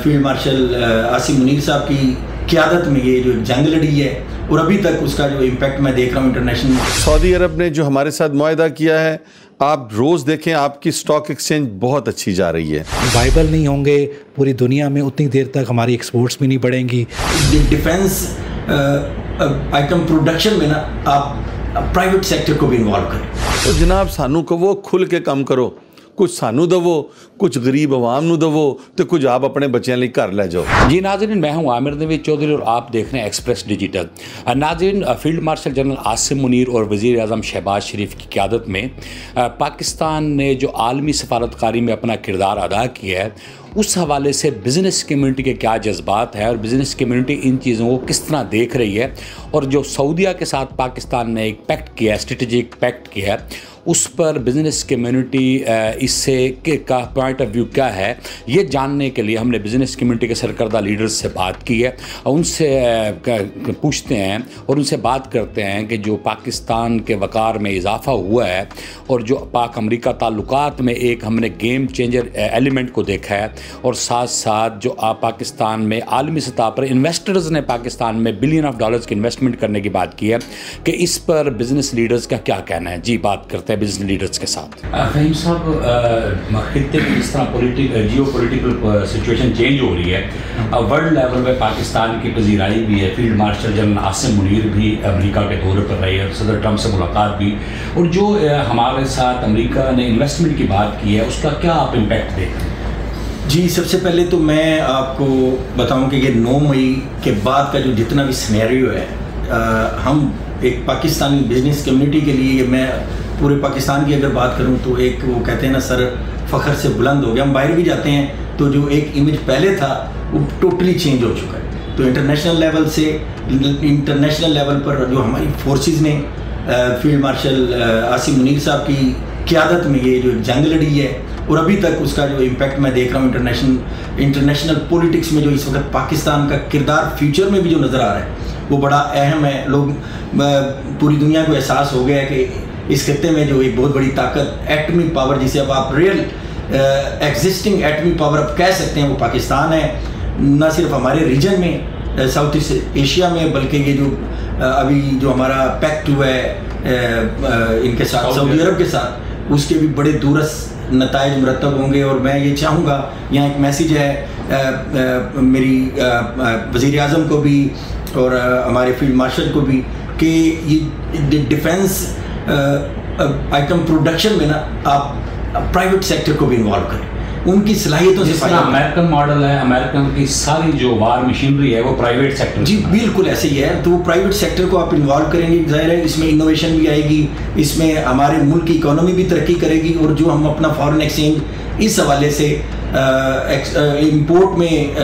Field marshal Asim Munir साहब की क़यादत में ये जो जंग लड़ी है और अभी तक उसका जो इम्पैक्ट मैं देख रहा हूँ इंटरनेशनल। सऊदी अरब ने जो हमारे साथ मुआहदा किया है, आप रोज़ देखें आपकी स्टॉक एक्सचेंज बहुत अच्छी जा रही है। वाइबल नहीं होंगे पूरी दुनिया में उतनी देर तक हमारी एक्सपोर्ट्स भी नहीं बढ़ेंगी। डिफेंस आइटम प्रोडक्शन में ना आप प्राइवेट सेक्टर को भी इन्वॉल्व करें। तो जनाब सानू कहो खुल के काम करो, कुछ सानू दवो, कुछ गरीब अवाम नू दवो, तो कुछ आप अपने बच्चों लिए घर ले जाओ। जी नाज़रीन, मैं हूं आमिर नवीद चौधरी और आप देख रहे हैं एक्सप्रेस डिजिटल। नाज़रीन, field marshal general Asim Munir और वज़ीर आज़म शहबाज शरीफ की क़यादत में पाकिस्तान ने जो आलमी सफारतकारी में अपना किरदार अदा किया है, उस हवाले से बिज़नेस कम्युनिटी के क्या जज्बात है और बिज़नेस कम्युनिटी इन चीज़ों को किस तरह देख रही है, और जो सऊदीया के साथ पाकिस्तान ने एक पैक्ट किया है, स्ट्रेटेजिक पैक्ट किया है, उस पर बिज़नेस कम्युनिटी इससे का पॉइंट ऑफ व्यू क्या है, ये जानने के लिए हमने बिज़नेस कम्युनिटी के सरकर्दा लीडर्स से बात की है। उनसे पूछते हैं और उनसे बात करते हैं कि जो पाकिस्तान के वक़ार में इजाफ़ा हुआ है और जो पाक अमरीका ताल्लुकात में एक हमने गेम चेंजर एलिमेंट को देखा है, और साथ साथ जो पाकिस्तान में आलमी सतह पर इन्वेस्टर्स ने पाकिस्तान में $बिलियन ऑफ डॉलर्स की इन्वेस्टमेंट करने की बात की है, कि इस पर बिज़नेस लीडर्स का क्या कहना है। जी, बात करते हैं बिजनेस लीडर्स के साथ। फहीम साहब, खित्ते में जिस तरह जियो पोलिटिकल सिचुएशन चेंज हो रही है, वर्ल्ड लेवल पे पाकिस्तान की पजीराई भी है, field marshal general Asim Munir भी अमेरिका के दौरे पर रहे हैं, सदर ट्रंप से मुलाकात भी, और जो हमारे साथ अमेरिका ने इन्वेस्टमेंट की बात की है, उसका क्या आप इम्पैक्ट देख रहे हैं? जी, सबसे पहले तो मैं आपको बताऊं कि ये 9 मई के बाद का जो जितना भी सिनेरियो है, हम एक पाकिस्तानी बिजनेस कम्युनिटी के लिए, मैं पूरे पाकिस्तान की अगर बात करूं तो एक वो कहते हैं ना, सर फ़ख्र से बुलंद हो गया। हम बाहर भी जाते हैं तो जो एक इमेज पहले था वो टोटली चेंज हो चुका है। तो इंटरनेशनल लेवल पर जो हमारी फोर्सेस ने फील्ड मार्शल आसिम मुनीर साहब की क़यादत में ये जो जंग लड़ी है और अभी तक उसका जो इम्पैक्ट मैं देख रहा हूँ इंटरनेशनल पॉलिटिक्स में, जो इस वक्त पाकिस्तान का किरदार फ्यूचर में भी जो नज़र आ रहा है वो बड़ा अहम है। लोग पूरी दुनिया को एहसास हो गया है कि इस खत्ते में जो एक बहुत बड़ी ताकत एटमी पावर, जिसे अब आप रियल एग्जिस्टिंग एटमी पावर अब कह सकते हैं, वो पाकिस्तान है। न सिर्फ हमारे रीजन में, साउथ ईस्ट एशिया में, बल्कि ये जो अभी जो हमारा पैक्ट हुआ है इनके साथ, सऊदी अरब के साथ, उसके भी बड़े दूरस्थ नताइज मुरतब होंगे। और मैं ये चाहूँगा, यहाँ एक मैसेज है मेरी वज़ीर आज़म को भी और हमारे फील्ड मार्शल को भी, कि ये डिफेंस आइटम प्रोडक्शन में ना आप प्राइवेट सेक्टर को भी इन्वॉल्व करें, उनकी सलाहियतों से। अमेरिकन मॉडल है, अमेरिकन की सारी जो वार मशीनरी है वो प्राइवेट सेक्टर। जी बिल्कुल ऐसे ही है। तो वो प्राइवेट सेक्टर को आप इन्वॉल्व करेंगे, जाहिर है इसमें इनोवेशन भी आएगी, इसमें हमारे मुल्क की इकोनॉमी भी तरक्की करेगी, और जो हम अपना फॉरेन एक्सचेंज इस हवाले से इंपोर्ट में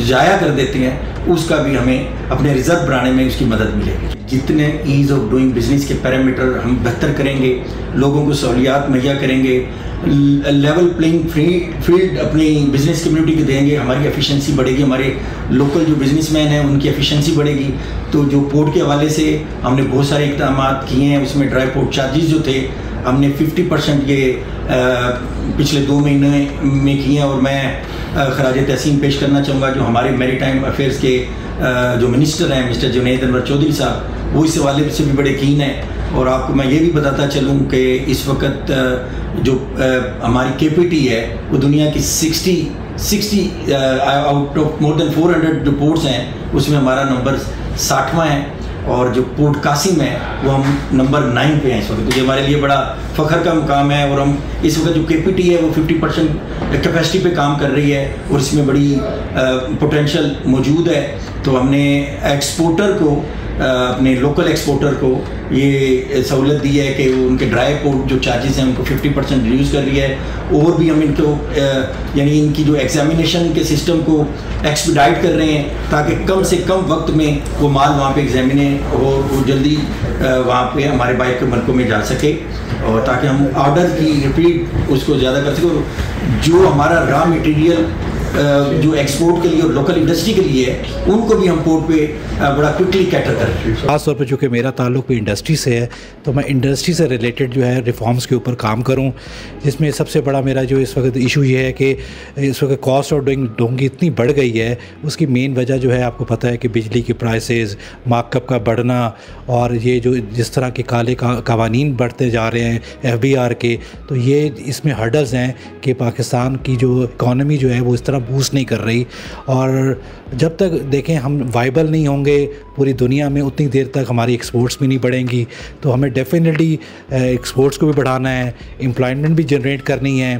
ज़ाया कर देते हैं, उसका भी हमें अपने रिजर्व बढ़ाने में उसकी मदद मिलेगी। जितने ईज़ ऑफ डूइंग बिजनेस के पैरामीटर हम बेहतर करेंगे, लोगों को सहूलियात मुहैया करेंगे, लेवल प्लेइंग फील्ड अपनी बिजनेस कम्युनिटी को देंगे, हमारी एफिशिएंसी बढ़ेगी, हमारे लोकल जो बिजनेसमैन हैं उनकी एफिशिएंसी बढ़ेगी। तो जो पोर्ट के हवाले से हमने बहुत सारे इक़दाम किए हैं, उसमें ड्राई पोर्ट चार्जेस जो थे हमने 50% ये पिछले 2 महीने में किए हैं। और मैं खराज तहसीन पेश करना चाहूँगा जो हमारे मैरीटाइम अफेयर्स के जो मिनिस्टर हैं, मिस्टर जुनैद अनवर चौधरी साहब, वो इस हवाले से भी बड़े कीन हैं। और आपको मैं ये भी बताता चलूँ कि इस वक्त जो हमारी KPT है वो दुनिया की 60 आउट ऑफ मोर देन 400 जो पोर्ट्स हैं उसमें हमारा नंबर 60वां है, और जो पोर्ट कासिम है वो हम नंबर 9 पे हैं इस वक्त। तो ये हमारे लिए बड़ा फ़ख्र का मुकाम है। और हम इस वक्त जो KPT है वो 50% कैपेसिटी पे काम कर रही है, और इसमें बड़ी पोटेंशियल मौजूद है। तो हमने एक्सपोर्टर को, अपने लोकल एक्सपोर्टर को ये सहूलत दी है कि वो उनके ड्राई पोर्ट जो चार्जेस हैं उनको 50% रिड्यूस कर दिया है। और भी हम इनको यानी इनकी जो एग्जामिनेशन के सिस्टम को एक्सपीडाइट कर रहे हैं, ताकि कम से कम वक्त में वो माल वहाँ पे एग्जामिने हो, वो जल्दी वहाँ पे हमारे बाइक के मुल्कों में जा सके, और ताकि हम ऑर्डर की रिपीट उसको ज़्यादा कर सकें। जो हमारा रॉ मटेरियल जो एक्सपोर्ट के लिए और लोकल इंडस्ट्री के लिए है, उनको भी हम पोर्ट पे बड़ा क्विकली कैटर कर रहे हैं। खास तौर पर चूँकि मेरा ताल्लुक भी इंडस्ट्री से है, तो मैं इंडस्ट्री से रिलेटेड जो है रिफॉर्म्स के ऊपर काम करूं, जिसमें सबसे बड़ा मेरा जो इस वक्त इशू ये है कि इस वक्त कॉस्ट ऑफ डूइंग की इतनी बढ़ गई है। उसकी मेन वजह जो है आपको पता है कि बिजली की प्राइसेस, मार्कअप का बढ़ना, और ये जो जिस तरह के काले कवानीन बढ़ते जा रहे हैं FBR के, तो ये इसमें हर्डल्स हैं कि पाकिस्तान की जो इकॉनमी जो है वो इस तरह बूस्ट नहीं कर रही। और जब तक देखें हम वाइबल नहीं होंगे पूरी दुनिया में, उतनी देर तक हमारी एक्सपोर्ट्स भी नहीं बढ़ेंगी। तो हमें डेफिनेटली एक्सपोर्ट्स को भी बढ़ाना है, एम्प्लॉयमेंट भी जनरेट करनी है।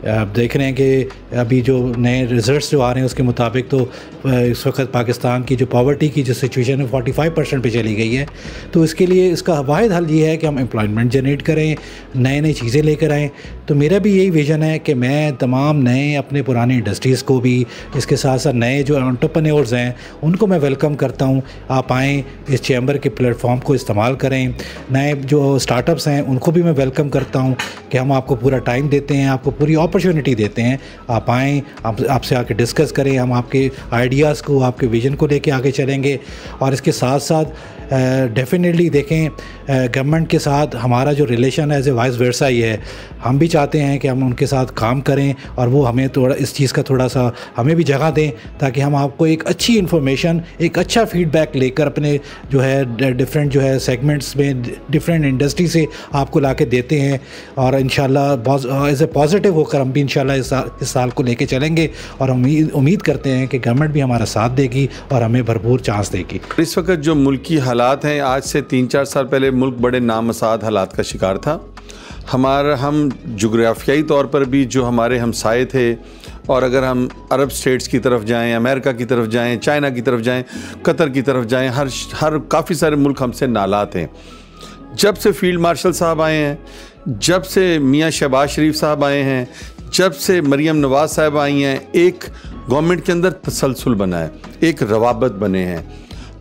आप देख रहे हैं कि अभी जो नए रिजल्ट्स जो आ रहे हैं उसके मुताबिक तो इस वक्त पाकिस्तान की जो पॉवर्टी की जो सिचुएशन है 45% पे चली गई है। तो इसके लिए इसका वाहिद हल ये है कि हम एम्प्लॉयमेंट जनरेट करें, नए नई चीज़ें लेकर आएँ। तो मेरा भी यही विज़न है कि मैं तमाम नए अपने पुराने इंडस्ट्रीज़ को भी, इसके साथ साथ नए जो एंटरप्रेन्योर्स हैं उनको मैं वेलकम करता हूँ। आप आएँ, इस चैम्बर के प्लेटफॉर्म को इस्तेमाल करें। नए जो स्टार्टअप्स हैं उनको भी मैं वेलकम करता हूँ कि हम आपको पूरा टाइम देते हैं, आपको पूरी अपॉर्चुनिटी देते हैं। आप आएँ, आपसे आके डिस्कस करें, हम आपके आइडियाज़ को, आपके विज़न को लेके आगे चलेंगे। और इसके साथ साथ डेफिनेटली देखें गवर्नमेंट के साथ हमारा जो रिलेशन है एज ए वाइस वर्सा ही है। हम भी चाहते हैं कि हम उनके साथ काम करें और वो हमें थोड़ा इस चीज़ का थोड़ा सा हमें भी जगह दें, ताकि हम आपको एक अच्छी इन्फॉर्मेशन, एक अच्छा फीडबैक लेकर अपने जो है डिफरेंट जो है सेगमेंट्स में, डिफरेंट इंडस्ट्री से आपको ला के देते हैं। और इंशाल्लाह एज ए पॉजिटिव होकर हम भी इंशाल्लाह इस साल को लेके चलेंगे। और हम उम्मीद करते हैं कि गवर्नमेंट भी हमारा साथ देगी और हमें भरपूर चांस देगी। इस वक्त जो मुल्की हालात हैं, आज से 3-4 साल पहले मुल्क बड़े नामसाद हालात का शिकार था। हम जोग्राफियाई तौर पर भी जो हमारे हमसाए थे, और अगर हम अरब स्टेट्स की तरफ जाएं, अमेरिका की तरफ जाएं, चाइना की तरफ जाएं, कतर की तरफ जाएं, हर काफ़ी सारे मुल्क हमसे नालात हैं। जब से फील्ड मार्शल साहब आए हैं, जब से मियाँ शहबाज शरीफ साहब आए हैं, जब से मरीम नवाज साहब आई हैं, एक गवर्नमेंट के अंदर तसलसल बना है, एक रवाबत बने हैं।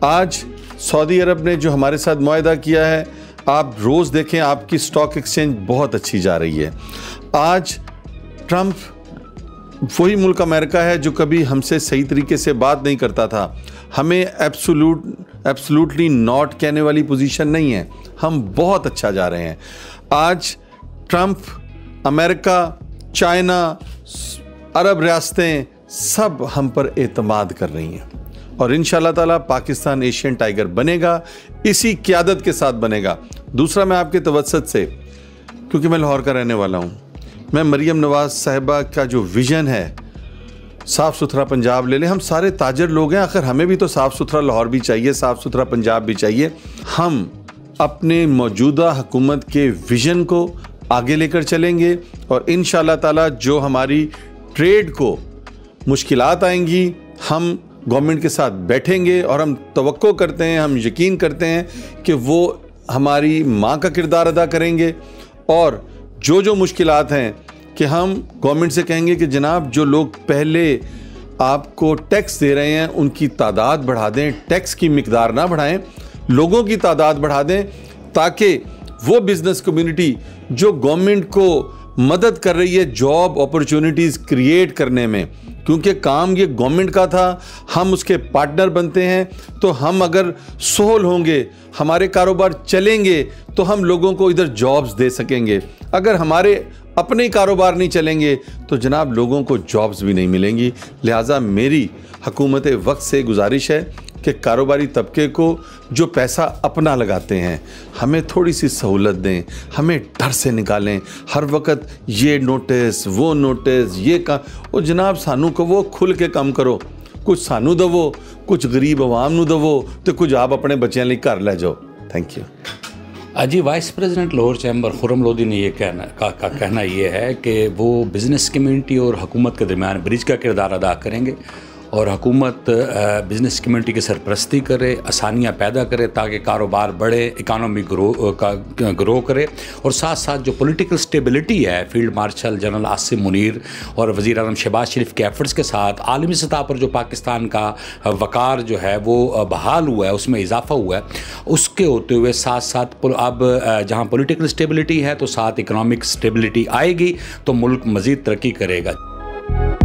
आज सऊदी अरब ने जो हमारे साथ मुआहदा किया है, आप रोज़ देखें आपकी स्टॉक एक्सचेंज बहुत अच्छी जा रही है। आज ट्रंप वही मुल्क अमेरिका है जो कभी हमसे सही तरीके से बात नहीं करता था। हमें एब्सोल्युटली नॉट कहने वाली पोजीशन नहीं है, हम बहुत अच्छा जा रहे हैं। आज ट्रंप, अमेरिका, चाइना, अरब रियासतें सब हम पर एतमाद कर रही हैं, और इंशाअल्लाह ताला पाकिस्तान एशियन टाइगर बनेगा, इसी क़यादत के साथ बनेगा। दूसरा, मैं आपके तवज्जुह से, क्योंकि मैं लाहौर का रहने वाला हूँ, मैं मरीम नवाज साहिबा का जो विज़न है, साफ़ सुथरा पंजाब ले लें। हम सारे ताजर लोग हैं, आखिर हमें भी तो साफ़ सुथरा लाहौर भी चाहिए, साफ़ सुथरा पंजाब भी चाहिए। हम अपने मौजूदा हुकूमत के विज़न को आगे लेकर चलेंगे, और इंशाअल्लाह ताला जो हमारी ट्रेड को मुश्किलात आएंगी, हम गवर्नमेंट के साथ बैठेंगे, और हम तवक्को करते हैं, हम यकीन करते हैं कि वो हमारी माँ का किरदार अदा करेंगे। और जो मुश्किलात हैं कि हम गवर्नमेंट से कहेंगे कि जनाब, जो लोग पहले आपको टैक्स दे रहे हैं उनकी तादाद बढ़ा दें, टैक्स की मिकदार ना बढ़ाएं, लोगों की तादाद बढ़ा दें, ताकि वो बिज़नेस कम्युनिटी जो गवर्नमेंट को मदद कर रही है जॉब अपॉर्चुनिटीज़ क्रिएट करने में, क्योंकि काम ये गवर्नमेंट का था, हम उसके पार्टनर बनते हैं, तो हम अगर सोल होंगे, हमारे कारोबार चलेंगे, तो हम लोगों को इधर जॉब्स दे सकेंगे। अगर हमारे अपने कारोबार नहीं चलेंगे तो जनाब लोगों को जॉब्स भी नहीं मिलेंगी। लिहाजा मेरी हुकूमत वक्त से गुजारिश है कि कारोबारी तबके को जो पैसा अपना लगाते हैं, हमें थोड़ी सी सहूलत दें, हमें डर से निकालें। हर वक्त ये नोटिस, वो नोटिस, ये का वो जनाब सानू को वो खुल के काम करो, कुछ सानू दवो, कुछ गरीब आवाम नू दवो, तो कुछ आप अपने बच्चों लिए घर ले जाओ। Thank you. जी, vice president Lahore chamber Khurram Lodhi ने ये कहना ये है कि वो बिज़नेस कम्युनिटी और हुकूमत के दरमियान ब्रिज का किरदार अदा करेंगे, और हुकूमत बिज़नेस कम्युनिटी की सरपरस्ती करे, आसानियाँ पैदा करे ताकि कारोबार बढ़े, इकानमी ग्रो करे। और साथ साथ जो पॉलिटिकल स्टेबिलिटी है, field marshal general Asim Munir और वज़ीर आज़म शहबाज शरीफ के एफर्ट्स के साथ आलमी सतह पर जो पाकिस्तान का वक़ार जो है वो बहाल हुआ है, उसमें इजाफा हुआ है, उसके होते हुए साथ साथ अब जहाँ पॉलिटिकल स्टेबिलिटी है तो साथ इकनॉमिक स्टेबिलिटी आएगी, तो मुल्क मज़ीद तरक्की करेगा।